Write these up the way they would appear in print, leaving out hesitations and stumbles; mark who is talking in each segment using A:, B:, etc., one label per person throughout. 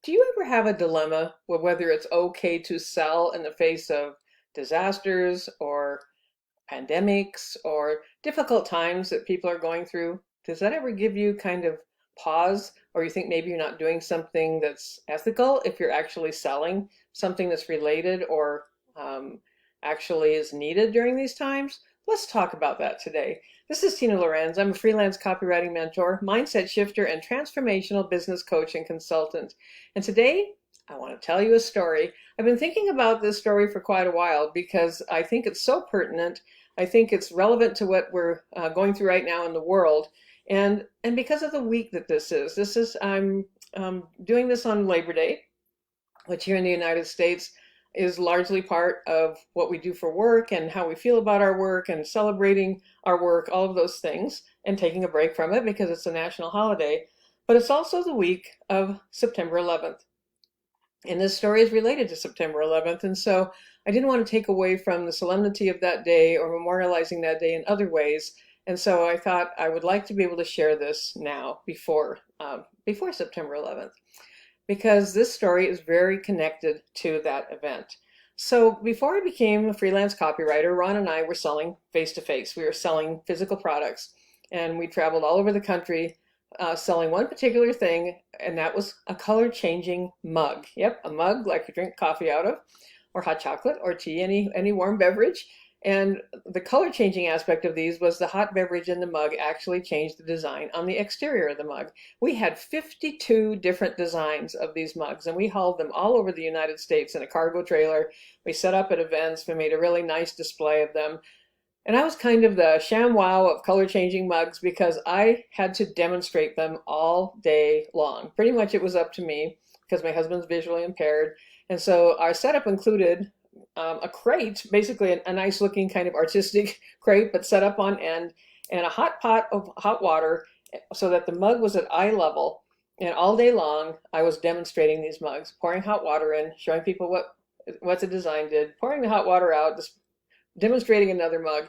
A: Do you ever have a dilemma with whether it's okay to sell in the face of disasters or pandemics or difficult times that people are going through? Does that ever give you kind of pause, or you think maybe you're not doing something that's ethical if you're actually selling something that's related or um, actually is needed during these times? Let's talk about that today. This is Tina Lorenz. I'm a freelance copywriting mentor, mindset shifter, and transformational business coach and consultant. And today, I want to tell you a story. I've been thinking about this story for quite a while because I think it's so pertinent. I think it's relevant to what we're going through right now in the world, and because of the week that this is I'm doing this on Labor Day, which here in the United States is largely part of what we do for work and how we feel about our work and celebrating our work, all of those things, and taking a break from it because it's a national holiday. But it's also the week of September 11th. And this story is related to September 11th. And so I didn't want to take away from the solemnity of that day or memorializing that day in other ways. And so I thought I would like to be able to share this now before September 11th, because this story is very connected to that event. So before I became a freelance copywriter, Ron and I were selling face to face. We were selling physical products, and we traveled all over the country selling one particular thing, and that was a color changing mug. Yep, a mug like you drink coffee out of, or hot chocolate, or tea, any warm beverage. And the color changing aspect of these was the hot beverage in the mug actually changed the design on the exterior of the mug. We had 52 different designs of these mugs, and we hauled them all over the United States in a cargo trailer. We set up at events. We made a really nice display of them. And I was kind of the ShamWow of color changing mugs because I had to demonstrate them all day long. Pretty much it was up to me because my husband's visually impaired. And so our setup included a crate, basically a nice looking kind of artistic crate, but set up on end, and a hot pot of hot water so that the mug was at eye level. And all day long, I was demonstrating these mugs, pouring hot water in, showing people what the design did, pouring the hot water out, just demonstrating another mug.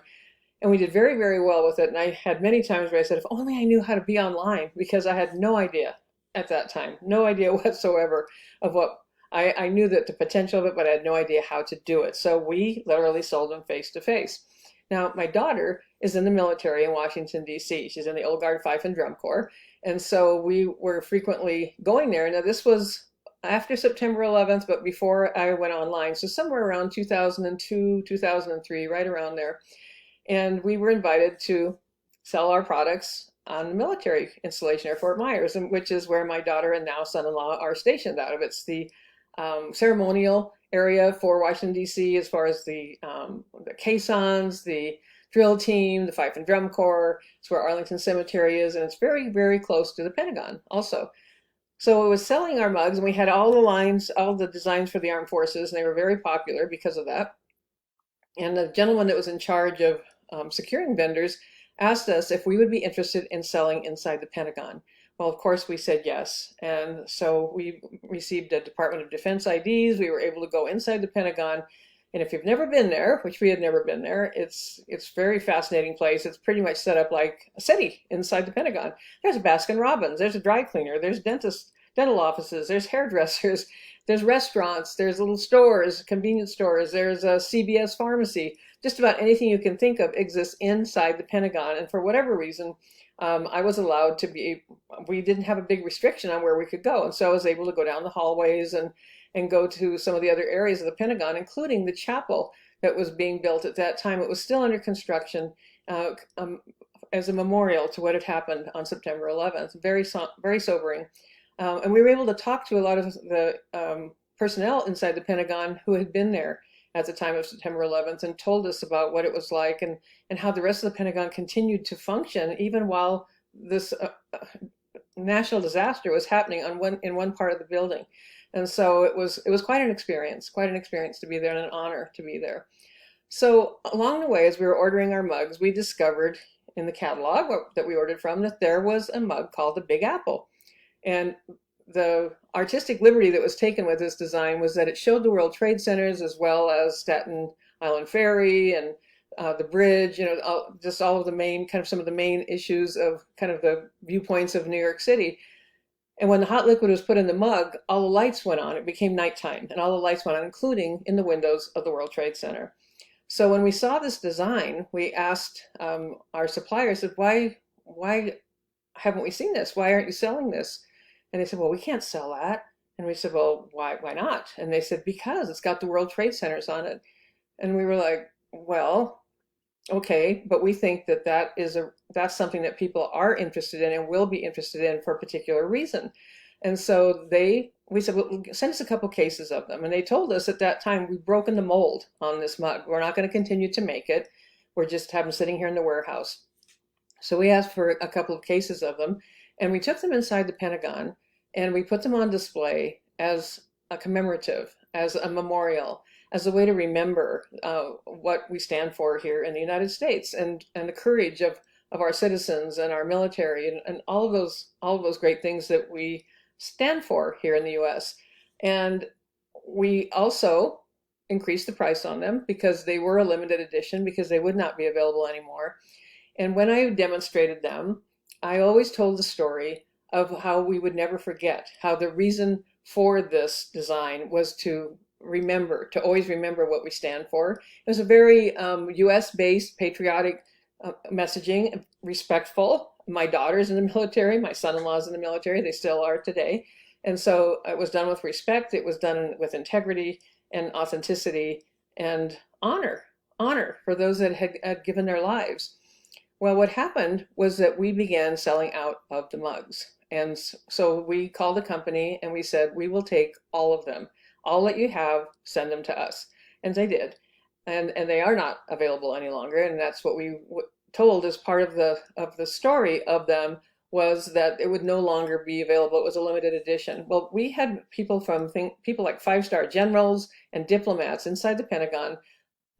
A: And we did very, very well with it. And I had many times where I said, if only I knew how to be online, because I had no idea at that time, no idea whatsoever of what I knew that the potential of it, but I had no idea how to do it. So we literally sold them face to face. Now, my daughter is in the military in Washington, D.C. She's in the Old Guard Fife and Drum Corps. And so we were frequently going there. Now, this was after September 11th, but before I went online. So somewhere around 2002, 2003, right around there. And we were invited to sell our products on the military installation at Fort Myers, which is where my daughter and now son-in-law are stationed out of. It's the ceremonial area for Washington, D.C., as far as the caissons, the drill team, the Fife and Drum Corps. It's where Arlington Cemetery is, and it's very, very close to the Pentagon also. So it was selling our mugs, and we had all the lines, all the designs for the armed forces, and they were very popular because of that. And the gentleman that was in charge of securing vendors asked us if we would be interested in selling inside the Pentagon. Well, of course, we said yes. And so we received a Department of Defense IDs. We were able to go inside the Pentagon. And if you've never been there, which we had never been there, it's a very fascinating place. It's pretty much set up like a city inside the Pentagon. There's a Baskin Robbins, there's a dry cleaner, there's dental offices, there's hairdressers, there's restaurants, there's little stores, convenience stores, there's a CVS pharmacy. Just about anything you can think of exists inside the Pentagon. And for whatever reason, I was allowed to we didn't have a big restriction on where we could go. And so I was able to go down the hallways and go to some of the other areas of the Pentagon, including the chapel that was being built at that time. It was still under construction as a memorial to what had happened on September 11th. Very, very sobering. And we were able to talk to a lot of the personnel inside the Pentagon who had been there at the time of September 11th and told us about what it was like and how the rest of the Pentagon continued to function even while this national disaster was happening in one part of the building. And so it was quite an experience to be there, and an honor to be there. So along the way, as we were ordering our mugs, we discovered in the catalog that we ordered from that there was a mug called the Big Apple. And the artistic liberty that was taken with this design was that it showed the World Trade Centers as well as Staten Island Ferry and the bridge, just all of the main, kind of some of the main issues of kind of the viewpoints of New York City. And when the hot liquid was put in the mug, all the lights went on. It became nighttime, and all the lights went on, including in the windows of the World Trade Center. So when we saw this design, we asked our suppliers, said, why haven't we seen this? Why aren't you selling this? And they said, well, we can't sell that. And we said, well, why not? And they said, because it's got the World Trade Centers on it. And we were like, well, okay, but we think that that's something that people are interested in and will be interested in for a particular reason. And so we said, well, send us a couple cases of them. And they told us at that time, we've broken the mold on this mug. We're not going to continue to make it. We're just have them sitting here in the warehouse. So we asked for a couple of cases of them, and we took them inside the Pentagon, and we put them on display as a commemorative, as a memorial, as a way to remember what we stand for here in the United States, and the courage of our citizens and our military, and all of those great things that we stand for here in the U.S. And we also increased the price on them because they were a limited edition, because they would not be available anymore. And when I demonstrated them, I always told the story of how we would never forget, how the reason for this design was to remember, to always remember what we stand for. It was a very US-based patriotic messaging, respectful. My daughter's in the military, my son-in-law's in the military, they still are today. And so it was done with respect, it was done with integrity and authenticity and honor for those that had given their lives. Well, what happened was that we began selling out of the mugs. And so we called the company and we said, we will take all of them. All that you have, send them to us. And they did. And they are not available any longer. And that's what we told as part of the story of them, was that it would no longer be available. It was a limited edition. Well, we had people people like five-star generals and diplomats inside the Pentagon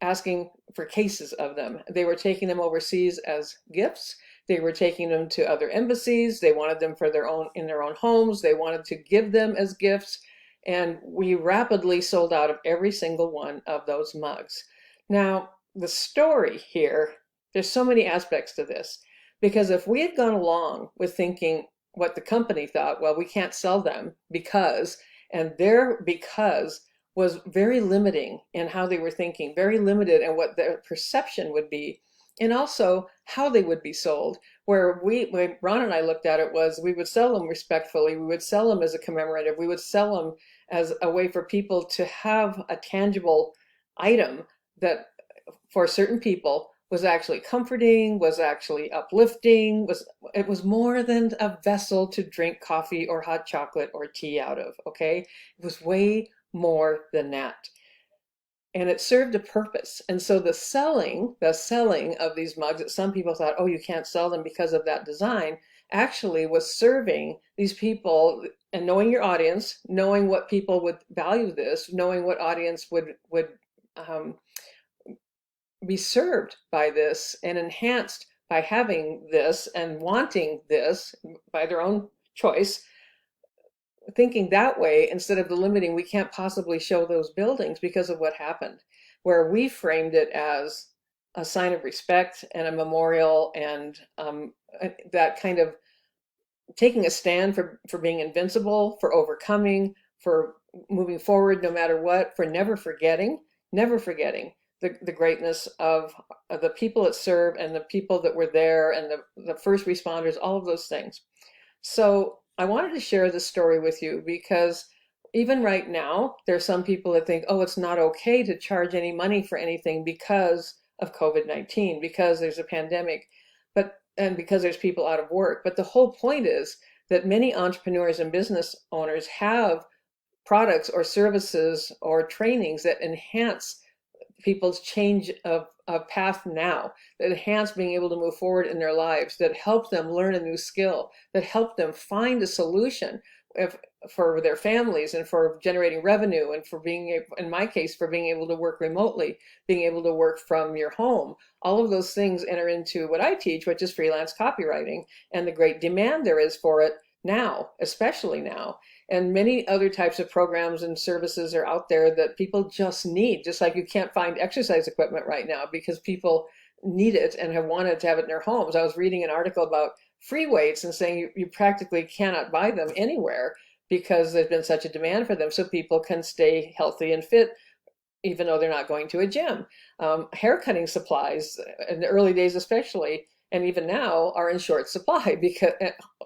A: asking for cases of them. They were taking them overseas as gifts. They were taking them to other embassies. They wanted them for in their own homes. They wanted to give them as gifts. And we rapidly sold out of every single one of those mugs. Now, the story here, there's so many aspects to this, because if we had gone along with thinking what the company thought, well, we can't sell them because, and their because was very limiting in how they were thinking, very limited in what their perception would be, and also how they would be sold. Where when Ron and I looked at it, was we would sell them respectfully, we would sell them as a commemorative, we would sell them as a way for people to have a tangible item that for certain people was actually comforting, was actually uplifting, it was more than a vessel to drink coffee or hot chocolate or tea out of, okay? It was way more than that. And it served a purpose. And so the selling of these mugs that some people thought, oh, you can't sell them because of that design, actually was serving these people, and knowing your audience, knowing what people would value this, knowing what audience would be served by this and enhanced by having this and wanting this by their own choice, thinking that way instead of the limiting, we can't possibly show those buildings because of what happened, where we framed it as a sign of respect and a memorial, and that kind of taking a stand for being invincible, for overcoming, for moving forward no matter what, for never forgetting the greatness of the people that serve and the people that were there and the first responders, all of those things. So I wanted to share this story with you because even right now, there are some people that think, oh, it's not okay to charge any money for anything because of COVID-19, because there's a pandemic, and because there's people out of work. But the whole point is that many entrepreneurs and business owners have products or services or trainings that enhance people's change of path now, that enhance being able to move forward in their lives, that help them learn a new skill, that help them find a solution for their families and for generating revenue, and for being, in my case, for being able to work remotely, being able to work from your home. All of those things enter into what I teach, which is freelance copywriting, and the great demand there is for it now, especially now. And many other types of programs and services are out there that people just need, just like you can't find exercise equipment right now because people need it and have wanted to have it in their homes. I was reading an article about free weights and saying you practically cannot buy them anywhere because there's been such a demand for them, so people can stay healthy and fit even though they're not going to a gym. Hair cutting supplies in the early days especially, and even now, are in short supply because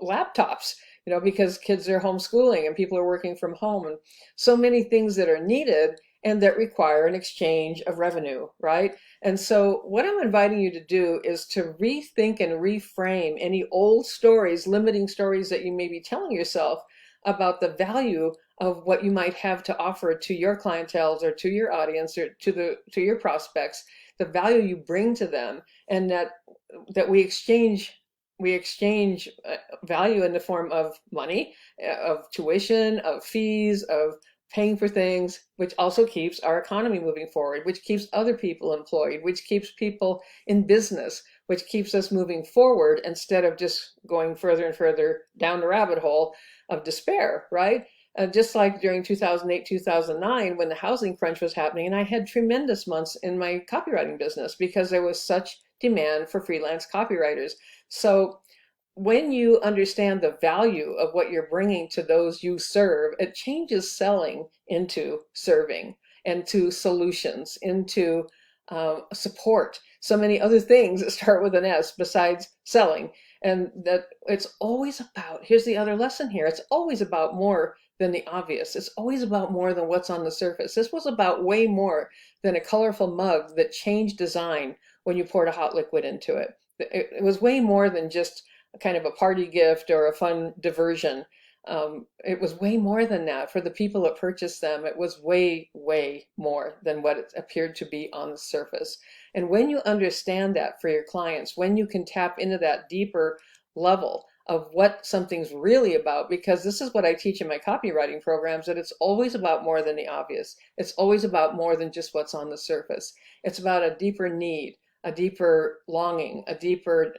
A: laptops, because kids are homeschooling and people are working from home, and so many things that are needed and that require an exchange of revenue, right? And so what I'm inviting you to do is to rethink and reframe any old stories, limiting stories that you may be telling yourself about the value of what you might have to offer to your clientele or to your audience or to your prospects, the value you bring to them, and that we exchange value in the form of money, of tuition, of fees, of paying for things, which also keeps our economy moving forward, which keeps other people employed, which keeps people in business, which keeps us moving forward instead of just going further and further down the rabbit hole of despair, right? Just like during 2008, 2009, when the housing crunch was happening, and I had tremendous months in my copywriting business because there was such demand for freelance copywriters. So when you understand the value of what you're bringing to those you serve, it changes selling into serving, into solutions, into support, so many other things that start with an S besides selling. And that it's always about, here's the other lesson here, it's always about more than the obvious. It's always about more than what's on the surface. This was about way more than a colorful mug that changed design when you poured a hot liquid into it. It was way more than just kind of a party gift or a fun diversion. It was way more than that. For the people that purchased them, it was way, way more than what it appeared to be on the surface. And when you understand that for your clients, when you can tap into that deeper level of what something's really about, because this is what I teach in my copywriting programs, that it's always about more than the obvious. It's always about more than just what's on the surface. It's about a deeper need, a deeper longing, a deeper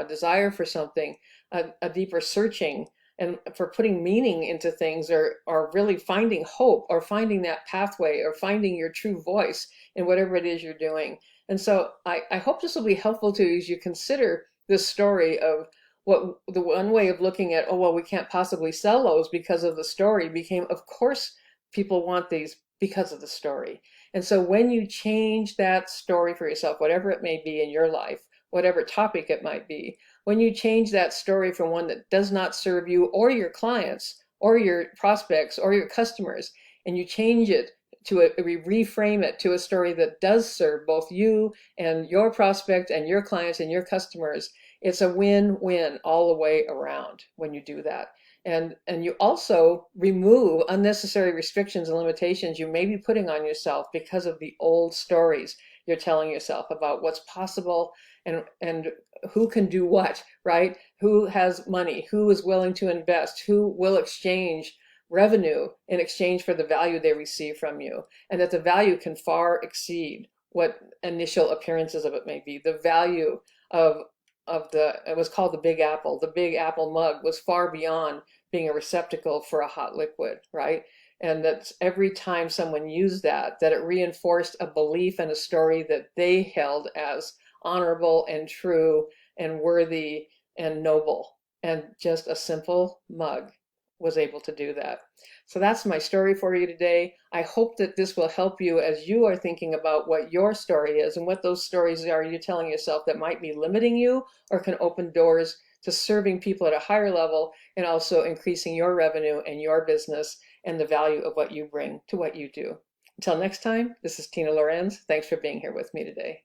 A: desire for something, a deeper searching, and for putting meaning into things, or really finding hope, or finding that pathway, or finding your true voice in whatever it is you're doing. And so I hope this will be helpful to you as you consider this story of what the one way of looking at, oh, well, we can't possibly sell those because of the story, became, of course, people want these because of the story. And so when you change that story for yourself, whatever it may be in your life, whatever topic it might be, when you change that story from one that does not serve you or your clients or your prospects or your customers, and you change it to reframe it to a story that does serve both you and your prospect and your clients and your customers, it's a win-win all the way around when you do that. And you also remove unnecessary restrictions and limitations you may be putting on yourself because of the old stories you're telling yourself about what's possible and who can do what, right? Who has money, who is willing to invest, who will exchange revenue in exchange for the value they receive from you, and that the value can far exceed what initial appearances of it may be. The value of it was called the Big Apple. The Big Apple mug was far beyond being a receptacle for a hot liquid, right? And that's every time someone used that it reinforced a belief and a story that they held as honorable and true and worthy and noble. And just a simple mug was able to do that. So that's my story for you today. I hope that this will help you as you are thinking about what your story is and what those stories are you're telling yourself that might be limiting you or can open doors to serving people at a higher level and also increasing your revenue and your business and the value of what you bring to what you do. Until next time, this is Tina Lorenz. Thanks for being here with me today.